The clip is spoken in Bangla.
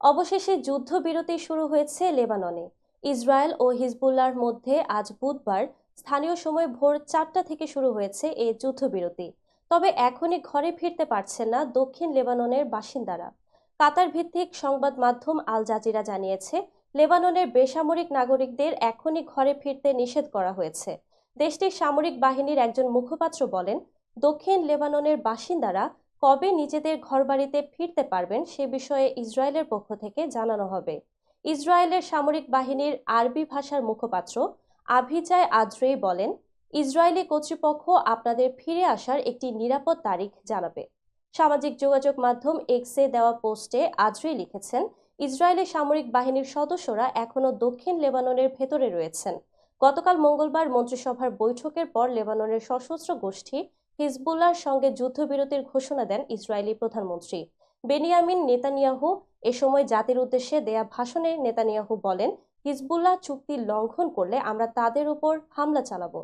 অবশেষে যুদ্ধবিরতি শুরু হয়েছে লেবাননে। ইসরায়েল ও হিজবুল্লাহর মধ্যে আজ বুধবার স্থানীয় সময় ভোর 4টা থেকে শুরু হয়েছে এই যুদ্ধবিরতি। তবে এখনই ঘরে ফিরতে পারছেন না দক্ষিণ লেবাননের বাসিন্দারা। কাতার ভিত্তিক সংবাদ মাধ্যম আল জাজিরা জানিয়েছে, লেবাননের বেসামরিক নাগরিকদের এখনই ঘরে ফিরতে নিষেধ করা হয়েছে। দেশটির সামরিক বাহিনীর একজন মুখপাত্র বলেন, দক্ষিণ লেবাননের বাসিন্দারা কবে নিজেদের ঘরবাড়িতে ফিরতে পারবেন সে বিষয়ে ইসরায়েলের পক্ষ থেকে জানানো হবে। ইসরায়েলের সামরিক বাহিনীর আরবি ভাষার মুখপাত্র আভিচাই আদ্রেই বলেন, ইসরায়েলি কর্তৃপক্ষ আপনাদের ফিরে আসার একটি নিরাপদ তারিখ জানাবে। সামাজিক যোগাযোগ মাধ্যম এক্সে দেওয়া পোস্টে আদ্রেই লিখেছেন, ইসরায়েলি সামরিক বাহিনীর সদস্যরা এখনও দক্ষিণ লেবাননের ভেতরে রয়েছেন। গতকাল মঙ্গলবার মন্ত্রিসভার বৈঠকের পর লেবাননের সশস্ত্র গোষ্ঠী হিজবুল্লাহর সঙ্গে যুদ্ধবিরতির ঘোষণা দেন ইসরায়েলি প্রধানমন্ত্রী বেনিয়ামিন নেতানিয়াহু। এ সময় জাতির উদ্দেশ্যে দেয়া ভাষণে নেতানিয়াহু বলেন, হিজবুল্লাহ চুক্তি লঙ্ঘন করলে আমরা তাদের উপর হামলা চালাবো।